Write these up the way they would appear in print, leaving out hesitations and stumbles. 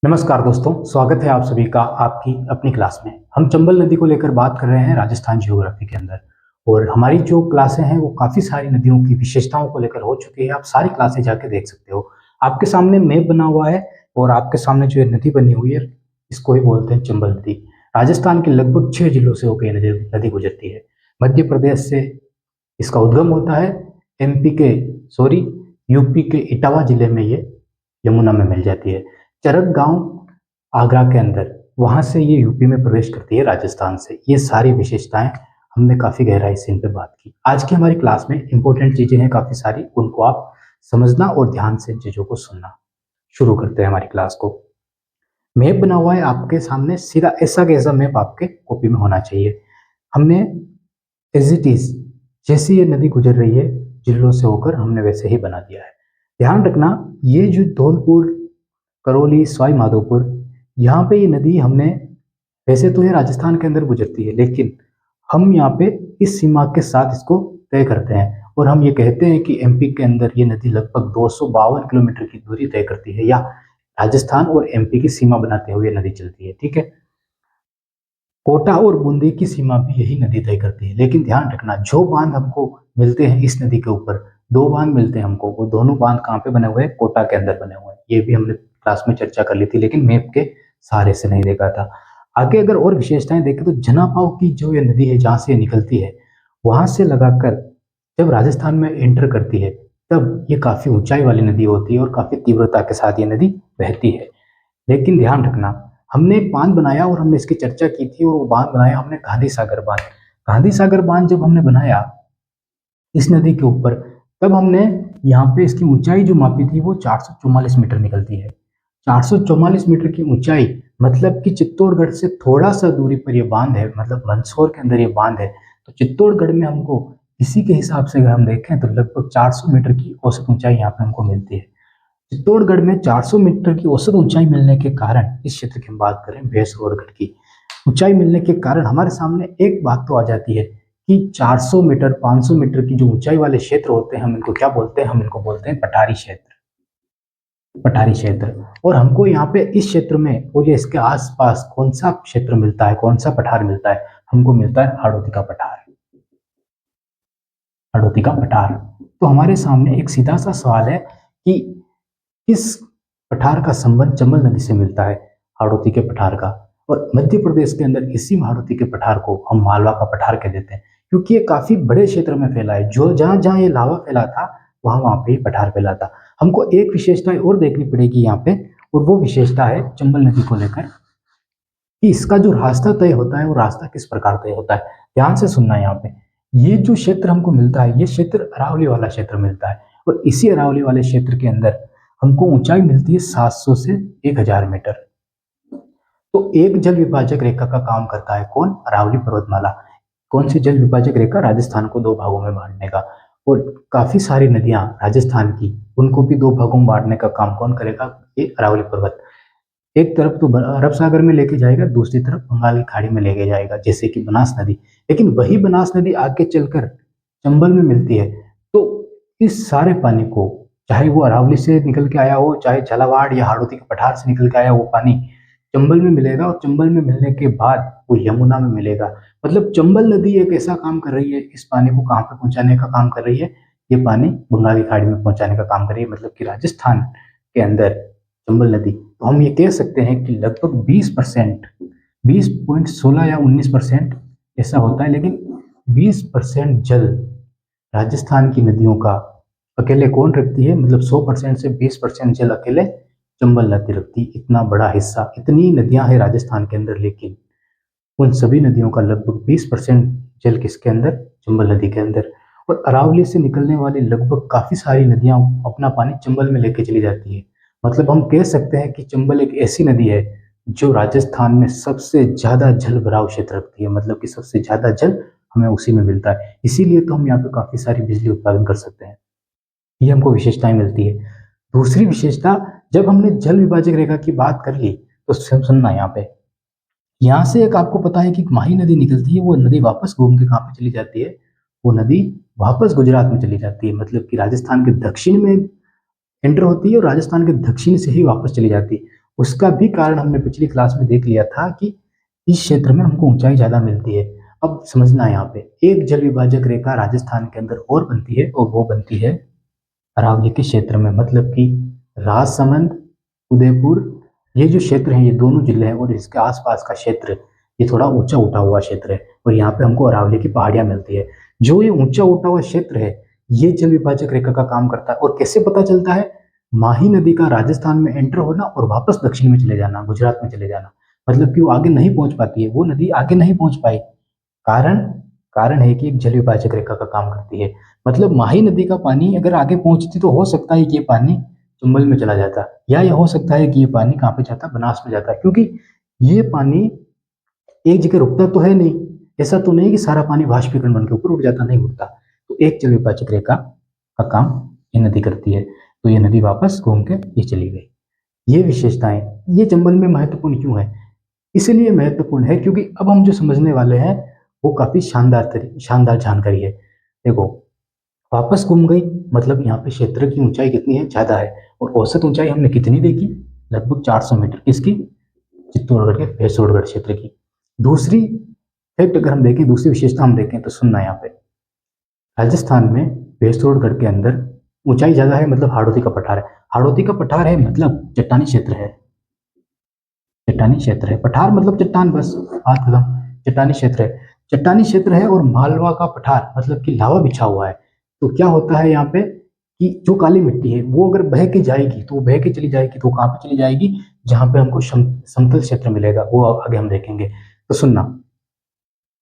नमस्कार दोस्तों, स्वागत है आप सभी का आपकी अपनी क्लास में। हम चंबल नदी को लेकर बात कर रहे हैं राजस्थान जियोग्राफी के अंदर। और हमारी जो क्लासें हैं वो काफ़ी सारी नदियों की विशेषताओं को लेकर हो चुकी है। आप सारी क्लासें जाके देख सकते हो। आपके सामने मैप बना हुआ है और आपके सामने जो ये नदी बनी हुई है इसको ही बोलते हैं चंबल नदी। राजस्थान के लगभग 6 जिलों से होकर ये नदी नदी गुजरती है। मध्य प्रदेश से इसका उद्गम होता है। एमपी के सॉरी यूपी के इटावा जिले में ये यमुना में मिल जाती है। चरक गांव आगरा के अंदर, वहां से ये यूपी में प्रवेश करती है राजस्थान से। ये सारी विशेषताएं हमने काफी गहराई से इन पे बात की। आज की हमारी क्लास में इंपॉर्टेंट चीजें हैं काफी सारी, उनको आप समझना और ध्यान से इन चीजों को सुनना। शुरू करते हैं हमारी क्लास को। मैप बना हुआ है आपके सामने, सीधा ऐसा कैसा मैप आपके कॉपी में होना चाहिए। हमने एज इट इज जैसे ये नदी गुजर रही है जिलों से होकर, हमने वैसे ही बना दिया है। ध्यान रखना, ये जो धौलपुर, करौली, सवाई माधोपुर, यहाँ पे ये नदी हमने, वैसे तो ये राजस्थान के अंदर गुजरती है लेकिन हम यहाँ पे इस सीमा के साथ इसको तय करते हैं और हम ये कहते हैं कि एमपी के अंदर ये नदी लगभग 252 किलोमीटर की दूरी तय करती है, या राजस्थान और एमपी की सीमा बनाते हुए नदी चलती है। ठीक है, कोटा और बूंदी की सीमा भी यही नदी तय करती है। लेकिन ध्यान रखना, जो बांध हमको मिलते हैं इस नदी के ऊपर, दो बांध मिलते हैं हमको, वो दोनों बांध कहाँ पे बने हुए हैं? कोटा के अंदर बने हुए हैं। ये भी हमने क्लास में चर्चा कर ली थी लेकिन मैप के सहारे से नहीं देखा था। आगे अगर और विशेषताएं देखें तो जनापाव की जो ये नदी है जहाँ से ये निकलती है, वहां से लगाकर जब राजस्थान में एंटर करती है तब ये काफी ऊंचाई वाली नदी होती है और काफी तीव्रता के साथ ये नदी बहती है। लेकिन ध्यान रखना, हमने एक बांध बनाया और हमने इसकी चर्चा की थी, और वो बांध बनाया हमने गांधी सागर बांध। गांधी सागर बांध जब हमने बनाया इस नदी के ऊपर, तब हमने यहाँ पे इसकी ऊंचाई जो मापी थी वो 444 मीटर निकलती है। 444 मीटर की ऊंचाई, मतलब कि चित्तौड़गढ़ से थोड़ा सा दूरी पर ये बांध है, मतलब मंदसौर के अंदर ये बांध है। तो चित्तौड़गढ़ में हमको इसी के हिसाब से अगर हम देखें तो लगभग 400 मीटर की औसत ऊंचाई यहाँ पे हमको मिलती है। चित्तौड़गढ़ में 400 मीटर की औसत ऊंचाई मिलने के कारण, इस क्षेत्र की हम बात करें भैंसगढ़ की, ऊंचाई मिलने के कारण हमारे सामने एक बात तो आ जाती है कि 400 मीटर 500 मीटर की जो ऊंचाई वाले क्षेत्र होते हैं हम इनको क्या बोलते हैं? हम इनको बोलते हैं पठारी क्षेत्र। पठारी क्षेत्र। और हमको यहाँ पे इस क्षेत्र में और ये इसके आसपास कौन सा क्षेत्र मिलता है, कौन सा पठार मिलता है? हमको मिलता है हाड़ौती का पठार। हाड़ौती का पठार। तो हमारे सामने एक सीधा सा सवाल है कि किस पठार का संबंध चंबल नदी से मिलता है? हाड़ौती के पठार का। और मध्य प्रदेश के अंदर इसी हाड़ौती के पठार को हम मालवा का पठार कह देते हैं, क्योंकि ये काफी बड़े क्षेत्र में फैला है। जो जहां जहां ये लावा फैला था वहां वहां पे ही पठार फैला था। हमको एक विशेषता और देखनी पड़ेगी यहाँ पे, और वो विशेषता है चंबल नदी को लेकर कि इसका जो रास्ता तय होता है वो रास्ता किस प्रकार तय होता है। ध्यान से सुनना यहाँ पे, ये जो क्षेत्र हमको मिलता है ये क्षेत्र अरावली वाला क्षेत्र मिलता है, और इसी अरावली वाले क्षेत्र के अंदर हमको ऊंचाई मिलती है 700 से 1000 मीटर। तो एक जल विभाजक रेखा का काम करता है कौन? अरावली पर्वतमाला। कौन सी जल विभाजक रेखा? राजस्थान को दो भागों में बांटने का। और काफी सारी नदियां राजस्थान की, उनको भी दो भागों में बांटने का काम कौन करेगा? ये अरावली पर्वत। एक तरफ तो अरब सागर में लेके जाएगा, दूसरी तरफ बंगाल की खाड़ी में लेके जाएगा, जैसे कि बनास नदी। लेकिन वही बनास नदी आगे चलकर चंबल में मिलती है। तो इस सारे पानी को, चाहे वो अरावली से निकल के आया हो, चाहे झालावाड़ या हाड़ौती के पठार से निकल के आया, वो पानी चंबल में मिलेगा, और चंबल में मिलने के बाद वो यमुना में मिलेगा। मतलब चंबल नदी एक ऐसा काम कर रही है, इस पानी को कहाँ पे पहुंचाने का काम कर रही है? ये पानी बंगाल की खाड़ी में पहुंचाने का काम कर रही है, मतलब कि राजस्थान के अंदर चंबल नदी। तो हम ये कह सकते हैं कि लगभग 20%, 20.16 या 19% ऐसा होता है, लेकिन 20% जल राजस्थान की नदियों का अकेले कौन रखती है? मतलब 100% से 20% जल अकेले चंबल नदी रखती। इतना बड़ा हिस्सा, इतनी नदियां हैं राजस्थान के अंदर, लेकिन उन सभी नदियों का लगभग 20% जल किसके अंदर? चंबल नदी के अंदर। और अरावली से निकलने वाली लगभग काफी सारी नदियां अपना पानी चंबल में लेके चली जाती है। मतलब हम कह सकते हैं कि चंबल एक ऐसी नदी है जो राजस्थान में सबसे ज्यादा जल भराव क्षेत्र रखती है, मतलब कि सबसे ज्यादा जल हमें उसी में मिलता है। इसीलिए तो हम यहाँ पे काफी सारी बिजली उत्पादन कर सकते हैं। ये हमको विशेषताएं मिलती है। दूसरी विशेषता, जब हमने जल विभाजक रेखा की बात कर ली तो सुनना यहाँ पे, यहाँ से एक आपको पता है कि माही नदी निकलती है, वो नदी वापस घूम के कहाँ पे चली जाती है? वो नदी वापस गुजरात में चली जाती है, मतलब कि राजस्थान के दक्षिण में एंटर होती है और राजस्थान के दक्षिण से ही वापस चली जाती है। उसका भी कारण हमने पिछली क्लास में देख लिया था कि इस क्षेत्र में हमको ऊंचाई ज्यादा मिलती है। अब समझना है यहाँ पे, एक जल विभाजक रेखा राजस्थान के अंदर और बनती है, और वो बनती है अरावली के क्षेत्र में, मतलब कि राजसमंद, उदयपुर, ये जो क्षेत्र है ये दोनों जिले हैं, और इसके आसपास का क्षेत्र ये थोड़ा ऊंचा उठा हुआ क्षेत्र है, और यहाँ पे हमको अरावली की पहाड़ियां मिलती है। जो ये ऊंचा उठा हुआ क्षेत्र है ये जल विभाजक रेखा का काम करता है। और कैसे पता चलता है? माही नदी का राजस्थान में एंटर होना और वापस दक्षिण में चले जाना, गुजरात में चले जाना, मतलब कि वो आगे नहीं पहुंच पाती है, वो नदी आगे नहीं पहुंच पाई। कारण कारण है कि एक जल विभाजक रेखा का काम करती है। मतलब माही नदी का पानी अगर आगे पहुंचती तो हो सकता है कि ये पानी चंबल में चला जाता, या यह हो सकता है कि ये पानी कहाँ पे जाता, बनास में जाता, क्योंकि ये पानी एक जगह रुकता तो है नहीं। ऐसा तो नहीं कि सारा पानी वाष्पीकरण बन के ऊपर उठ जाता, नहीं उठता। तो एक जल विभाजक रेखा का काम ये नदी करती है। तो ये नदी वापस घूम के ये चली गई। ये विशेषताएं ये चंबल में महत्वपूर्ण क्यों है? इसलिए महत्वपूर्ण है क्योंकि अब हम जो समझने वाले हैं वो काफी शानदार जानकारी है। देखो, वापस घूम गई, मतलब यहाँ पे क्षेत्र की ऊंचाई कितनी है, ज्यादा है। और औसत ऊंचाई हमने कितनी देखी? लगभग 400 मीटर। किसकी? चित्तौड़गढ़ के भैंसोड़गढ़ क्षेत्र की। दूसरी फैक्ट अगर हम देखें, दूसरी विशेषता हम देखें तो सुनना, यहाँ पे राजस्थान में भैंसोड़गढ़ के अंदर ऊंचाई ज्यादा है, मतलब हाड़ौती का पठार है। हाड़ौती का पठार है मतलब चट्टानी क्षेत्र है। चट्टानी क्षेत्र है, पठार मतलब चट्टान, बस बात खत्म। चट्टानी क्षेत्र है, चट्टानी क्षेत्र है। और मालवा का पठार मतलब कि लावा बिछा हुआ है। तो क्या होता है यहाँ पे कि जो काली मिट्टी है वो अगर बह के जाएगी तो वो बह के चली जाएगी, तो कहाँ पे चली जाएगी? जहां पे हमको समतल क्षेत्र मिलेगा, वो आगे हम देखेंगे। तो सुनना,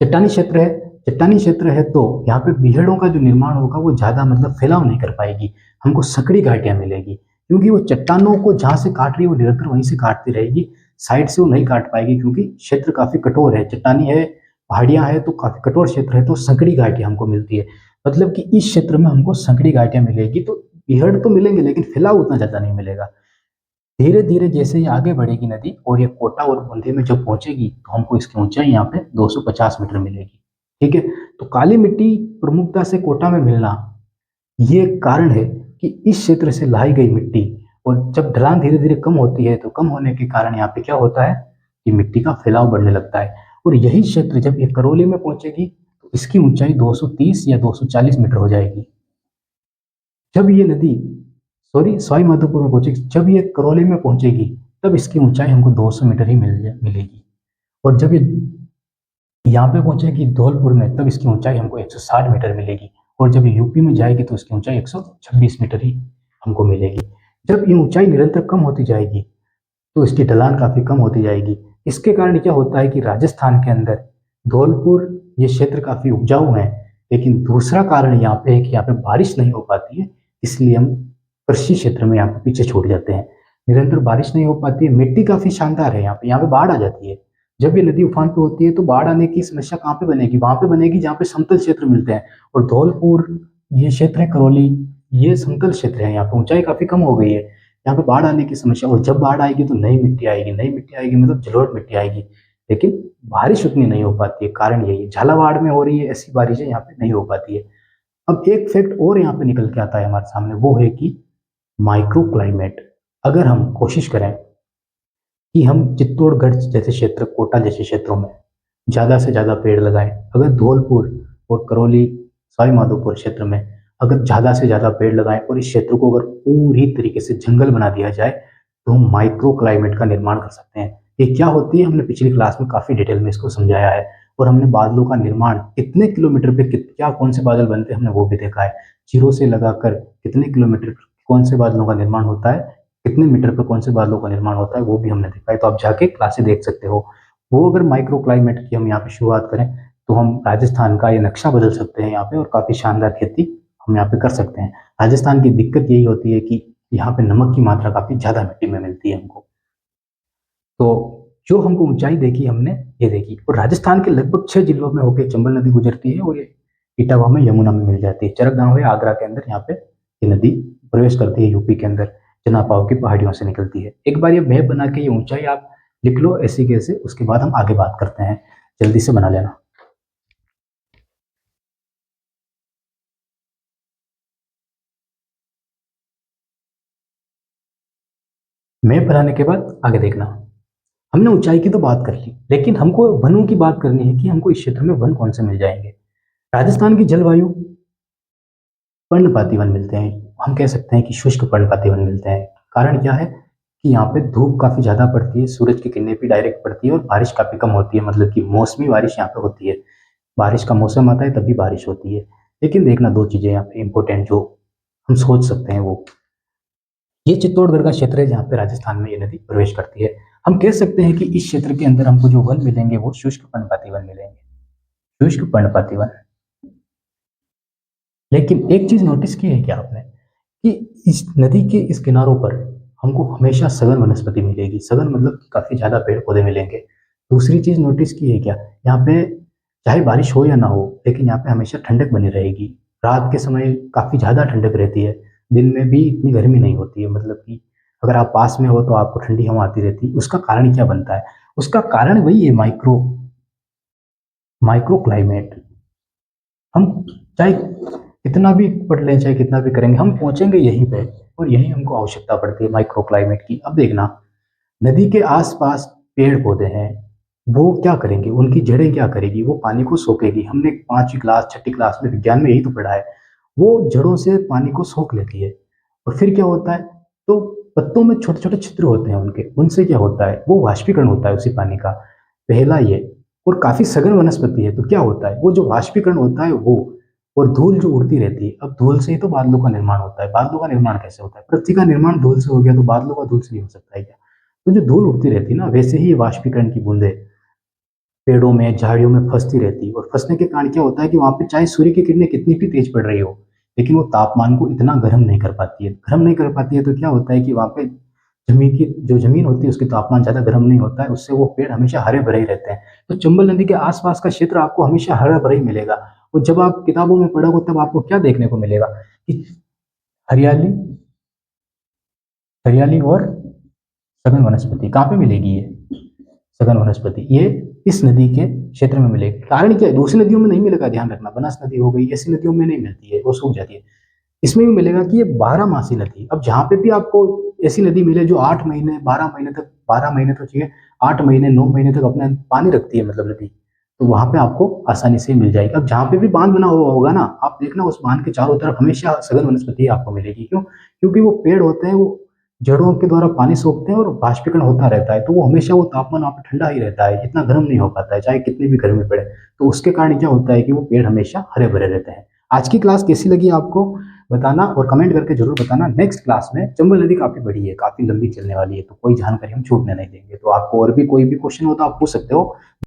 चट्टानी क्षेत्र है, चट्टानी क्षेत्र है तो यहाँ पे बीहड़ों का जो निर्माण होगा वो ज्यादा मतलब फैलाव नहीं कर पाएगी, हमको सकड़ी घाटियां मिलेगी, क्योंकि वो चट्टानों को जहां से काट रही है वो निरंतर वहीं से काटती रहेगी। साइड से वो नहीं काट पाएगी, क्योंकि क्षेत्र काफी कठोर है, चट्टानी है, पहाड़ियां है, तो काफी कठोर क्षेत्र है, तो संकड़ी घाटियां हमको मिलती है। मतलब कि इस क्षेत्र में हमको संकड़ी घाटियां मिलेगी, तो बीहड़ तो मिलेंगे लेकिन फैलाव उतना ज्यादा नहीं मिलेगा। धीरे धीरे जैसे ये आगे बढ़ेगी नदी और ये कोटा और बूंदी में जब पहुंचेगी तो हमको इसकी ऊंचाई यहाँ पे 250 मीटर मिलेगी। ठीक है, तो काली मिट्टी प्रमुखता से कोटा में मिलना ये कारण है कि इस क्षेत्र से लाई गई मिट्टी, और जब ढलान धीरे धीरे कम होती है तो कम होने के कारण यहाँ पे क्या होता है कि मिट्टी का फैलाव बढ़ने लगता है। और यही क्षेत्र जब ये करौली में पहुंचेगी तो इसकी ऊंचाई 230 या 240 मीटर हो जाएगी। जब ये नदी सवाई माधोपुर में पहुंचेगी, जब ये करौली में पहुंचेगी तब इसकी ऊंचाई हमको 200 मीटर ही मिलेगी। और जब ये यहाँ पे पहुंचेगी धौलपुर में तब इसकी ऊंचाई हमको 160 मीटर मिलेगी। और जब ये यूपी में जाएगी तो इसकी ऊंचाई 126 मीटर ही हमको मिलेगी। जब ये ऊंचाई निरंतर कम होती जाएगी तो इसकी ढलान काफी कम होती जाएगी। इसके कारण क्या होता है कि राजस्थान के अंदर धौलपुर ये क्षेत्र काफी उपजाऊ है, लेकिन दूसरा कारण यहाँ पे है कि यहाँ पे बारिश नहीं हो पाती है, इसलिए हम कृषि क्षेत्र में यहाँ पे पीछे छूट जाते हैं। निरंतर बारिश नहीं हो पाती है, मिट्टी काफी शानदार है, यहाँ पे बाढ़ आ जाती है। जब ये नदी उफान पे होती है तो बाढ़ आने की समस्या कहाँ पे बनेगी? वहां पे बनेगी जहाँ पे समतल क्षेत्र मिलते हैं। और धौलपुर ये क्षेत्र है, करौली ये समतल क्षेत्र है, यहाँ पे ऊंचाई काफी कम हो गई है, यहाँ पे बाढ़ आने की समस्या। और जब बाढ़ आएगी तो नई मिट्टी आएगी, नई मिट्टी आएगी मतलब जलोढ़ मिट्टी आएगी, लेकिन बारिश उतनी नहीं हो पाती है। कारण यही है, झालावाड़ में हो रही है ऐसी बारिशें यहाँ पे नहीं हो पाती है। अब एक फैक्ट और यहाँ पे निकल के आता है हमारे सामने, वो है कि माइक्रो क्लाइमेट। अगर हम कोशिश करें कि हम चित्तौड़गढ़ जैसे क्षेत्र, कोटा जैसे क्षेत्रों में ज्यादा से ज्यादा पेड़ लगाएं, अगर धौलपुर और करौली सवाई माधोपुर क्षेत्र में अगर ज्यादा से ज्यादा पेड़ लगाएं और इस क्षेत्र को अगर पूरी तरीके से जंगल बना दिया जाए तो हम माइक्रो क्लाइमेट का निर्माण कर सकते हैं। ये क्या होती है हमने पिछली क्लास में काफी डिटेल में इसको समझाया है, और हमने बादलों का निर्माण कितने किलोमीटर पे क्या कौन से बादल बनते हैं हमने वो भी देखा है। जीरो से लगाकर कितने किलोमीटर कौन से बादलों का निर्माण होता है, कितने मीटर पर कौन से बादलों का निर्माण होता है, वो भी हमने देखा है। तो आप जाके क्लासे देख सकते हो। वो अगर माइक्रो क्लाइमेट की हम यहाँ पे शुरुआत करें तो हम राजस्थान का ये नक्शा बदल सकते हैं यहाँ पे, और काफी शानदार खेती हम यहाँ पे कर सकते हैं। राजस्थान की दिक्कत यही होती है कि यहाँ पे नमक की मात्रा काफी ज्यादा मिट्टी में मिलती है हमको। तो जो हमको ऊंचाई देखी हमने ये देखी, और राजस्थान के लगभग 6 जिलों में होकर चंबल नदी गुजरती है, और ये इटावा में यमुना में मिल जाती है। चरक गांव है आगरा के अंदर, यहाँ पे ये नदी प्रवेश करती है यूपी के अंदर, चनापाव की पहाड़ियों से निकलती है। एक बार ये मैप बना के ये ऊंचाई आप लिख लो ऐसी कैसे, उसके बाद हम आगे बात करते हैं, जल्दी से बना लेना। मैं पढ़ाने के बाद आगे देखना। हमने ऊंचाई की तो बात कर ली, लेकिन हमको वनों की बात करनी है कि हमको इस क्षेत्र में वन कौन से मिल जाएंगे। राजस्थान की जलवायु पर्णपाती वन मिलते हैं, हम कह सकते हैं कि शुष्क पर्णपाती वन मिलते हैं। कारण क्या है कि यहाँ पे धूप काफी ज्यादा पड़ती है, सूरज की किरणें भी डायरेक्ट पड़ती है और बारिश काफी कम होती है, मतलब कि मौसमी बारिश यहाँ पे होती है। बारिश का मौसम आता है तभी बारिश होती है। लेकिन देखना दो चीजें यहाँ पे इंपॉर्टेंट जो हम सोच सकते हैं वो, ये चित्तौड़गढ़ का क्षेत्र है जहाँ पे राजस्थान में ये नदी प्रवेश करती है। हम कह सकते हैं कि इस क्षेत्र के अंदर हमको जो वन मिलेंगे वो शुष्क पर्णपाती वन मिलेंगे, शुष्क पर्णपाती वन। लेकिन एक चीज नोटिस की है क्या आपने कि इस नदी के इस किनारों पर हमको हमेशा सघन वनस्पति मिलेगी। सघन मतलब कि काफी ज्यादा पेड़ पौधे मिलेंगे। दूसरी चीज नोटिस की है क्या, यहाँ पे चाहे बारिश हो या ना हो लेकिन यहाँ पे हमेशा ठंडक बनी रहेगी। रात के समय काफी ज्यादा ठंडक रहती है, दिन में भी इतनी गर्मी नहीं होती है। मतलब कि अगर आप पास में हो तो आपको ठंडी हवा आती रहती है। उसका कारण क्या बनता है, उसका कारण वही है माइक्रो माइक्रो क्लाइमेट। हम चाहे कितना भी पढ़ लें, चाहे कितना भी करेंगे, हम पहुंचेंगे यहीं पे, और यही हमको आवश्यकता पड़ती है माइक्रो क्लाइमेट की। अब देखना, नदी के आसपास पेड़ पौधे हैं, वो क्या करेंगे, उनकी जड़ें क्या करेगी, वो पानी को सोखेगी। हमने 5वीं क्लास 6ठी क्लास में विज्ञान में यही तो पढ़ा है। वो जड़ों से पानी को सोख लेती है और फिर क्या होता है, तो पत्तों में छोटे छोटे छिद्र होते हैं उनके, उनसे क्या होता है, वो वाष्पीकरण होता है उसी पानी का। पहला ये। और काफी सघन वनस्पति है तो क्या होता है, वो जो वाष्पीकरण होता है वो, और धूल जो उड़ती रहती है। अब धूल से ही तो बादलों का निर्माण होता है। बादलों का निर्माण कैसे होता है, पृथ्वी का निर्माण धूल से हो गया तो बादलों का धूल से नहीं हो सकता है क्या। तो जो धूल उड़ती रहती है ना, वैसे ही ये वाष्पीकरण की बूंदे पेड़ों में झाड़ियों में फंसती रहती है, और फंसने के कारण क्या होता है कि वहां पे चाहे सूर्य की किरणें कितनी भी तेज पड़ रही हो लेकिन वो तापमान को इतना गर्म नहीं कर पाती है। गर्म नहीं कर पाती है तो क्या होता है कि वहां पे जमीन की जो जमीन होती है उसकी तापमान ज्यादा गर्म नहीं होता है, उससे वो पेड़ हमेशा हरे भरे ही रहते हैं। तो चंबल नदी के आसपास का क्षेत्र आपको हमेशा हरा भरा ही मिलेगा। और जब आप किताबों में पढ़ोगे तब आपको क्या देखने को मिलेगा कि हरियाली, हरियाली और सघन वनस्पति। कहाँ पे मिलेगी ये सघन वनस्पति, ये इस नदी के क्षेत्र में मिलेगी। कारण क्या है, दूसरी नदियों में नहीं मिलेगा, ध्यान रखना। बनास नदी हो गई, ऐसी नदियों में नहीं मिलती है, वो सूख जाती है। इसमें भी मिलेगा कि ये 12 मासी नदी। अब जहां पे भी आपको ऐसी नदी मिले जो 8 महीने 12 महीने तक, 12 महीने तो चाहिए, 8 महीने 9 महीने तक अपना पानी रखती है मतलब नदी, तो वहां पे आपको आसानी से मिल जाएगी। अब जहां पे भी बांध बना हुआ होगा ना, आप देखना उस बांध के चारों तरफ हमेशा सघन वनस्पति आपको मिलेगी। क्यों, क्योंकि वो पेड़ होते हैं, वो जड़ों के द्वारा पानी सोखते हैं और बाष्पीकरण होता रहता है, तो वो हमेशा वो तापमान वहाँ पे ठंडा ही रहता है, इतना गर्म नहीं हो पाता है चाहे कितनी भी गर्मी पड़े। तो उसके कारण क्या होता है कि वो पेड़ हमेशा हरे भरे रहते हैं। आज की क्लास कैसी लगी आपको बताना, और कमेंट करके जरूर बताना। नेक्स्ट क्लास में चंबल नदी काफी बड़ी है, काफी लंबी चलने वाली है, तो कोई जानकारी हम छूटने नहीं देंगे। तो आपको और भी कोई भी क्वेश्चन हो तो आप पूछ सकते हो।